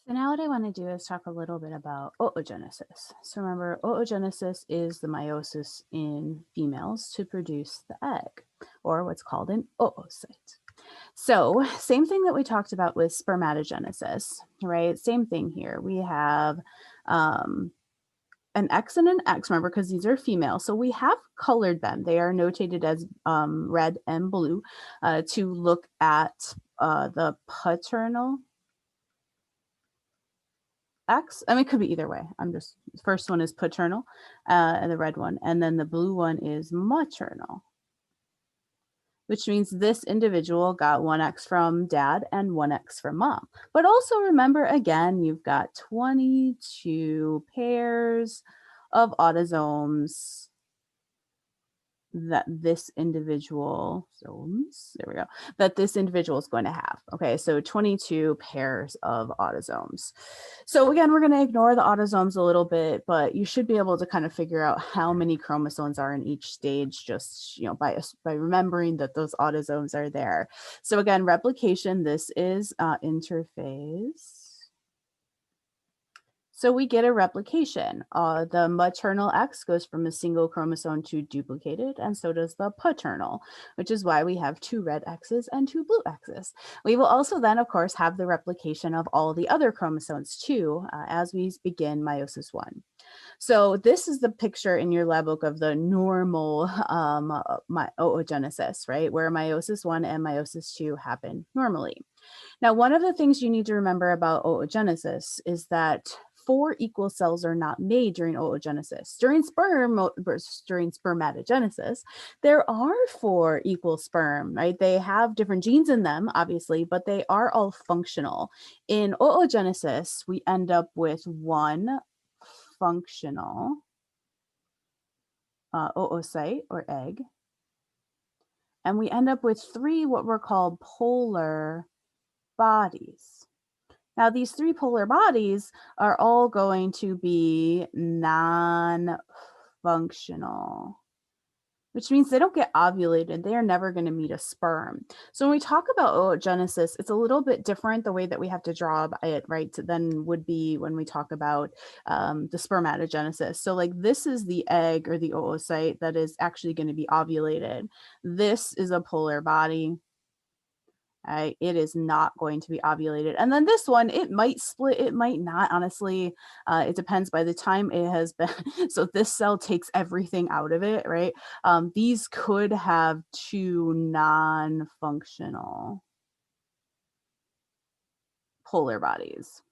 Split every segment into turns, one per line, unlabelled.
So now what I want to do is talk a little bit about oogenesis. So remember, oogenesis is the meiosis in females to produce the egg, or what's called an oocyte. So same thing that we talked about with spermatogenesis, right? Same thing here. We have um, an X and an X, remember, because these are female. So we have colored them. They are notated as red and blue to look at the paternal X. I mean, it could be either way. I'm just, first one is paternal, and the red one, and then the blue one is maternal, which means this individual got one X from dad and one X from mom. But also remember, again, you've got 22 pairs of autosomes that this individual, there we go, that this individual is going to have. Okay, so 22 pairs of autosomes. So again, we're going to ignore the autosomes a little bit, but you should be able to kind of figure out how many chromosomes are in each stage just, by remembering that those autosomes are there. So again, replication, this is interphase. So we get a replication. The maternal X goes from a single chromosome to duplicated, and so does the paternal, which is why we have two red X's and two blue X's. We will also then, of course, have the replication of all the other chromosomes too, as we begin meiosis 1. So this is the picture in your lab book of the normal oogenesis, right, where meiosis 1 and meiosis 2 happen normally. Now, one of the things you need to remember about oogenesis is that 4 equal cells are not made during oogenesis. During spermatogenesis, there are 4 equal sperm, right? They have different genes in them, obviously, but they are all functional. In oogenesis, we end up with one functional oocyte or egg, and we end up with 3 what we're called polar bodies. Now, these 3 polar bodies are all going to be non-functional, which means they don't get ovulated. They are never going to meet a sperm. So when we talk about oogenesis, it's a little bit different the way that we have to draw it, right, than would be when we talk about the spermatogenesis. So like this is the egg or the oocyte that is actually going to be ovulated. This is a polar body. It is not going to be ovulated. And then this one, it might split, it might not, honestly. It depends by the time it has been. So this cell takes everything out of it, right? These could have 2 non-functional polar bodies.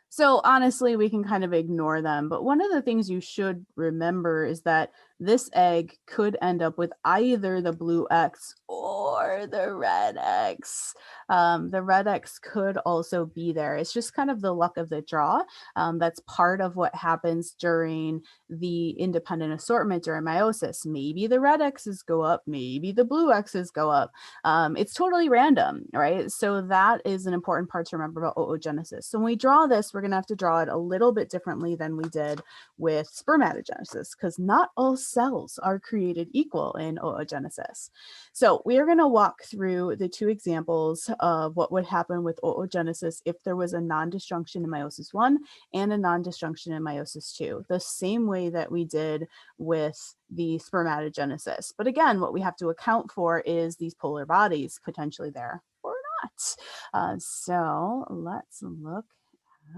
So honestly, we can kind of ignore them. But one of the things you should remember is that this egg could end up with either the blue X or the red X. The red X could also be there. It's just kind of the luck of the draw. That's part of what happens during the independent assortment during meiosis. Maybe the red X's go up, maybe the blue X's go up. It's totally random, right? So that is an important part to remember about oogenesis. So when we draw this, we're going to have to draw it a little bit differently than we did with spermatogenesis, because not all cells are created equal in oogenesis. So we are going to walk through the 2 examples of what would happen with oogenesis if there was a non-disjunction in meiosis 1 and a non-disjunction in meiosis 2, the same way that we did with the spermatogenesis. But again, what we have to account for is these polar bodies potentially there or not. So let's look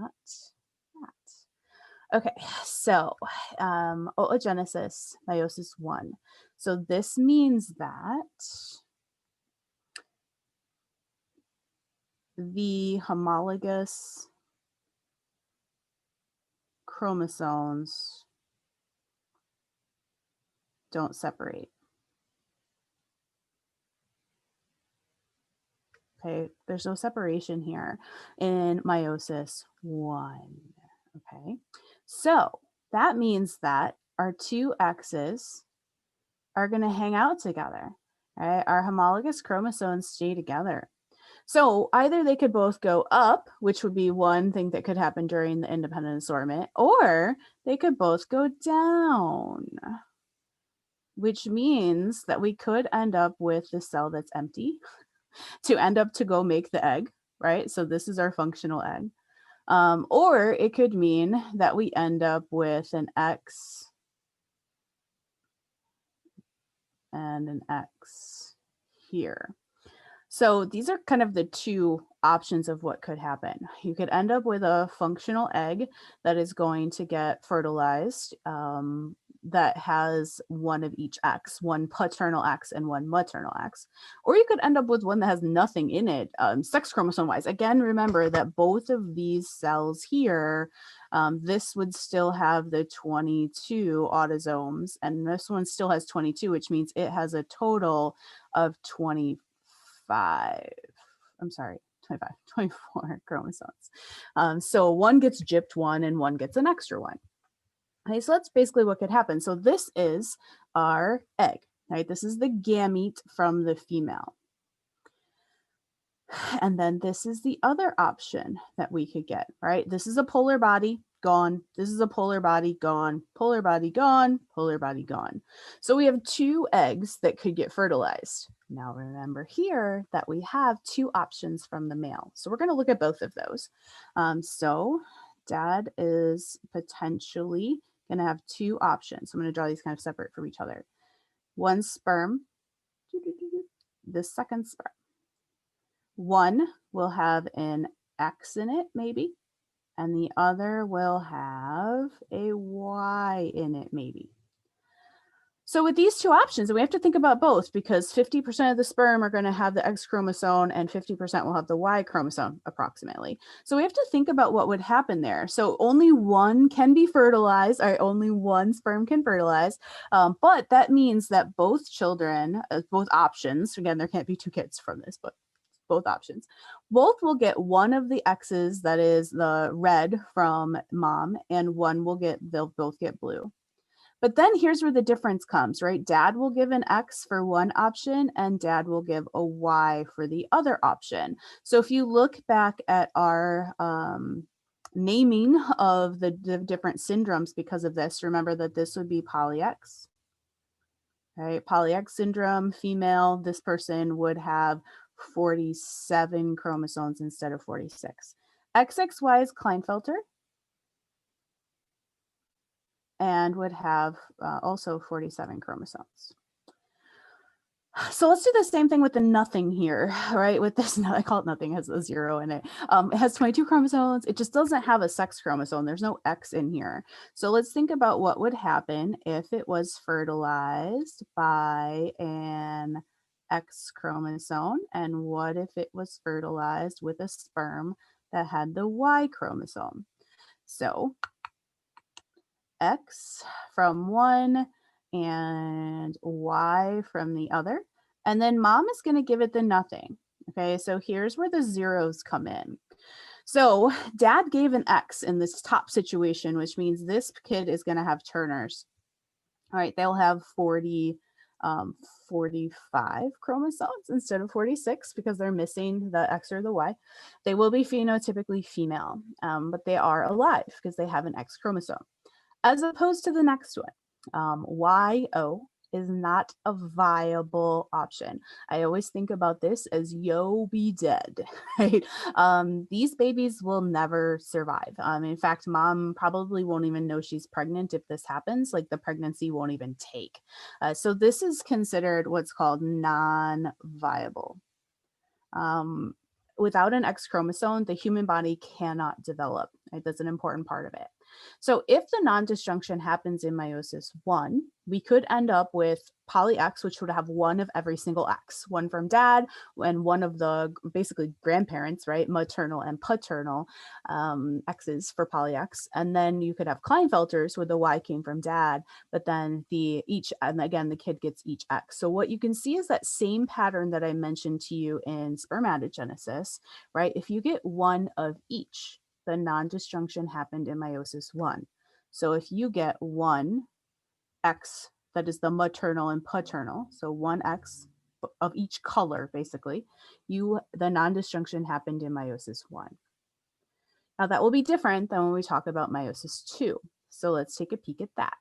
at that. Okay, so oogenesis, meiosis 1. So this means that the homologous chromosomes don't separate. Okay, there's no separation here in meiosis 1. Okay, so that means that our 2 X's are going to hang out together, right? Our homologous chromosomes stay together. So either they could both go up, which would be one thing that could happen during the independent assortment, or they could both go down, which means that we could end up with the cell that's empty to end up to go make the egg, right? So this is our functional egg. Or it could mean that we end up with an X and an X here. So these are kind of the two options of what could happen. You could end up with a functional egg that is going to get fertilized that has one of each X, one paternal X and one maternal X. Or you could end up with one that has nothing in it, sex chromosome wise. Again, remember that both of these cells here, this would still have the 22 autosomes, and this one still has 22, which means it has a total of 25. I'm sorry, 25, 24 chromosomes. So one gets gypped one and one gets an extra one. Okay, so that's basically what could happen. So this is our egg, right? This is the gamete from the female. And then this is the other option that we could get, right? This is a polar body, gone. This is a polar body, gone. Polar body, gone. Polar body, gone. So we have two eggs that could get fertilized. Now remember here that we have two options from the male. So we're going to look at both of those. So dad is potentially going to have two options. I'm going to draw these kind of separate from each other. One sperm, the second sperm. One will have an X in it, maybe, and the other will have a Y in it, maybe. So with these two options, we have to think about both, because 50% of the sperm are going to have the X chromosome and 50% will have the Y chromosome approximately. So we have to think about what would happen there. So only one can be fertilized, or only one sperm can fertilize. But that means that both children, both options, again, there can't be two kids from this, but both options, both will get one of the X's, that is the red from mom, and one will get, they'll both get blue. But then here's where the difference comes, right? Dad will give an X for one option and dad will give a Y for the other option. So if you look back at our naming of the different syndromes because of this, remember that this would be poly-X, right? Poly-X syndrome, female, this person would have 47 chromosomes instead of 46. XXY is Klinefelter, and would have also 47 chromosomes. So let's do the same thing with the nothing here, right? With this, I call it nothing, it has a 0 in it. It has 22 chromosomes. It just doesn't have a sex chromosome. There's no X in here. So let's think about what would happen if it was fertilized by an X chromosome, and what if it was fertilized with a sperm that had the Y chromosome. So X from one and Y from the other. And then mom is going to give it the nothing. Okay, so here's where the zeros come in. So dad gave an X in this top situation, which means this kid is going to have Turners. All right, they'll have 45 chromosomes instead of 46 because they're missing the X or the Y. They will be phenotypically female, but they are alive because they have an X chromosome. As opposed to the next one, YO is not a viable option. I always think about this as yo be dead, right? These babies will never survive. In fact, mom probably won't even know she's pregnant if this happens, like the pregnancy won't even take. So this is considered what's called non-viable. Without an X chromosome, the human body cannot develop. Right? That's an important part of it. So if the non-disjunction happens in meiosis 1, we could end up with poly-X, which would have one of every single X, one from dad and one of the basically grandparents, right? Maternal and paternal X's for poly-X. And then you could have Klinefelters where the Y came from dad, but then and again, the kid gets each X. So what you can see is that same pattern that I mentioned to you in spermatogenesis, right? If you get one of each, the non-disjunction happened in meiosis 1. So if you get one X that is the maternal and paternal, so one X of each color, basically, the non-disjunction happened in meiosis 1. Now that will be different than when we talk about meiosis 2. So let's take a peek at that.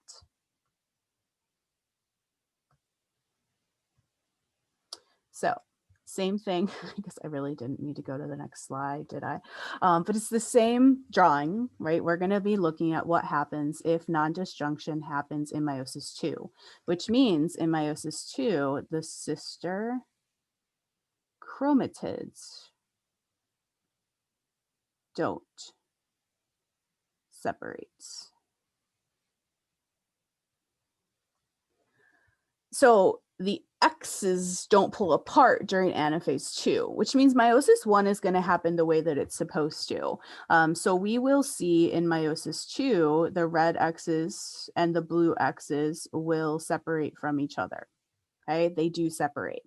So Same thing. I guess I really didn't need to go to the next slide, did I? But it's the same drawing, right? We're going to be looking at what happens if non-disjunction happens in meiosis 2, which means in meiosis 2, the sister chromatids don't separate. So the X's don't pull apart during anaphase 2, which means meiosis 1 is going to happen the way that it's supposed to. So we will see in meiosis 2, the red X's and the blue X's will separate from each other. Okay, they do separate.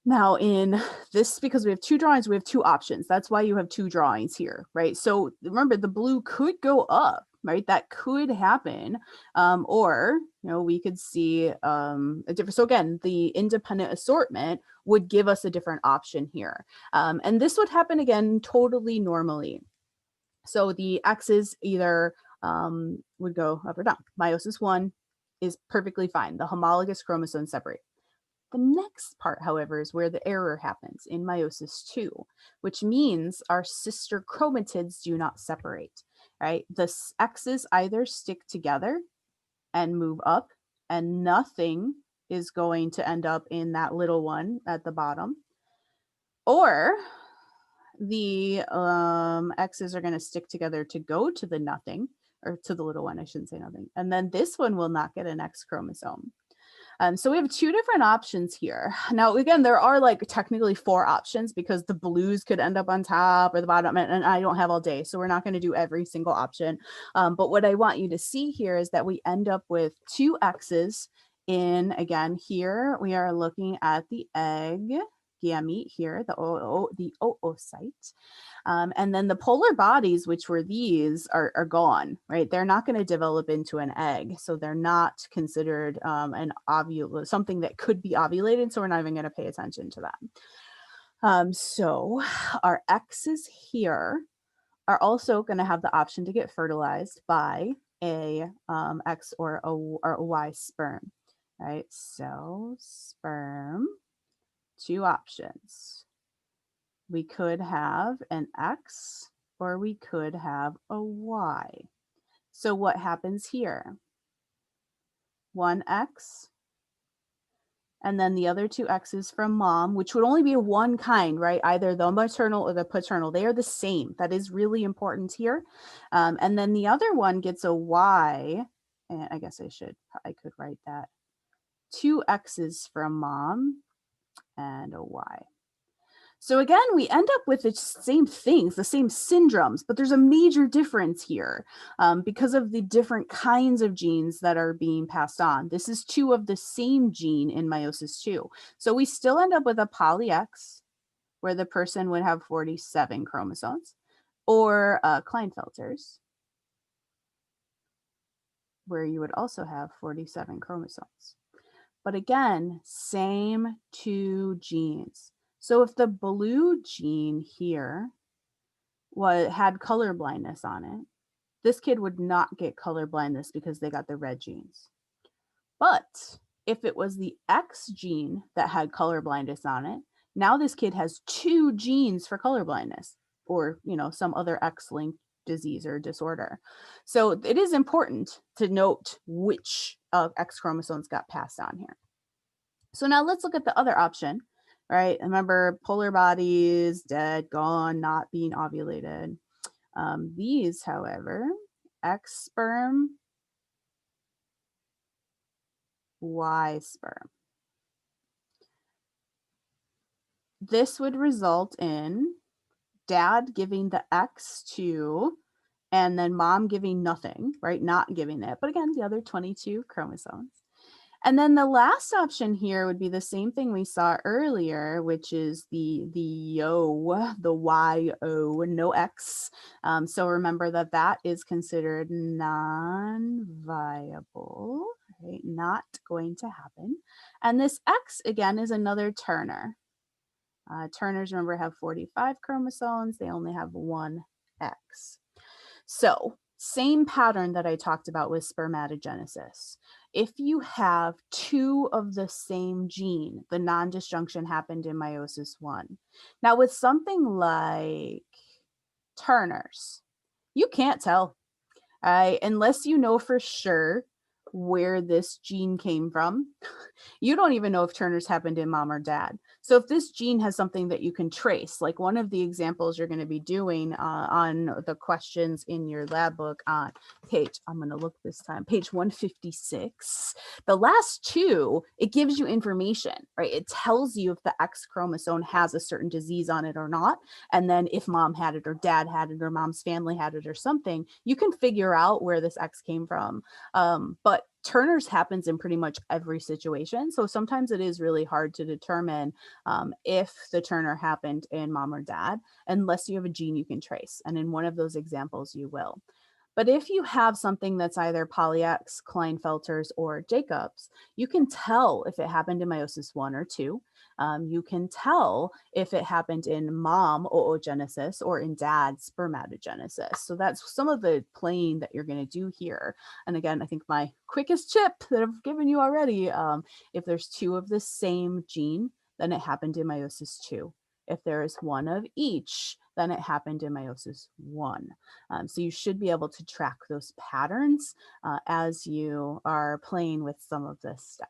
Now in this, because we have two drawings, we have two options. That's why you have two drawings here, right? So remember, the blue could go up, right? That could happen. Or, we could see a different, so again, the independent assortment would give us a different option here. And this would happen again, totally normally. So the X's either would go up or down. Meiosis 1 is perfectly fine. The homologous chromosomes separate. The next part, however, is where the error happens in meiosis 2, which means our sister chromatids do not separate, right? The X's either stick together and move up, and nothing is going to end up in that little one at the bottom, or the X's are going to stick together to go to the nothing, or to the little one, I shouldn't say nothing, and then this one will not get an X chromosome. So we have two different options here. Now, again, there are like technically 4 options because the blues could end up on top or the bottom, and I don't have all day, so we're not going to do every single option. But what I want you to see here is that we end up with 2 X's in, again, here we are looking at the egg gamete here, the oocyte. And then the polar bodies, which were these, are gone, right? They're not going to develop into an egg. So they're not considered something that could be ovulated. So we're not even going to pay attention to that. So our X's here are also going to have the option to get fertilized by a X or a Y sperm, right? So sperm, 2 options. We could have an X or we could have a Y. So what happens here? 1 X and then the other 2 X's from mom, which would only be one kind, right? Either the maternal or the paternal. They are the same. That is really important here. And then the other one gets a Y, and I guess I could write that. 2 X's from mom and a Y. So again, we end up with the same things, the same syndromes, but there's a major difference here because of the different kinds of genes that are being passed on. This is 2 of the same gene in meiosis 2. So we still end up with a poly X, where the person would have 47 chromosomes, or Klinefelter's, where you would also have 47 chromosomes. But again, same 2 genes. So if the blue gene here had color blindness on it, this kid would not get color blindness because they got the red genes. But if it was the X gene that had color blindness on it, now this kid has 2 genes for color blindness, or some other X-linked disease or disorder. So it is important to note which of X chromosomes got passed on here. So now let's look at the other option, right? Remember, polar bodies, dead, gone, not being ovulated. These, however, X sperm, Y sperm. This would result in dad giving the X to, and then mom giving nothing, right? Not giving it, but again, the other 22 chromosomes. And then the last option here would be the same thing we saw earlier, which is the YO, no X. So remember that is considered non-viable, right? Not going to happen. And this X, again, is another Turner. Turners, remember, have 45 chromosomes. They only have 1 X. So Same pattern that I talked about with spermatogenesis. If you have two of the same gene, the non-disjunction happened in meiosis one. Now, with something like Turner's, you can't tell, unless you know for sure where this gene came from. You don't even know if Turner's happened in mom or dad. So if this gene has something that you can trace, like one of the examples you're going to be doing on the questions in your lab book on page, I'm going to look this time, page 156, the last two, it gives you information, right? It tells you if the X chromosome has a certain disease on it or not. And then if mom had it or dad had it or mom's family had it or something, you can figure out where this X came from. But Turner's happens in pretty much every situation. So sometimes it is really hard to determine if the Turner happened in mom or dad, unless you have a gene you can trace. And in one of those examples, you will. But if you have something that's either Poly-X, Klinefelter's, or Jacob's, you can tell if it happened in meiosis 1 or 2. You can tell if it happened in mom oogenesis or in dad spermatogenesis. So that's some of the playing that you're going to do here. And again, I think my quickest tip that I've given you already, if there's two of the same gene, then it happened in meiosis 2. If there is one of each, then it happened in meiosis 1. So you should be able to track those patterns as you are playing with some of this stuff.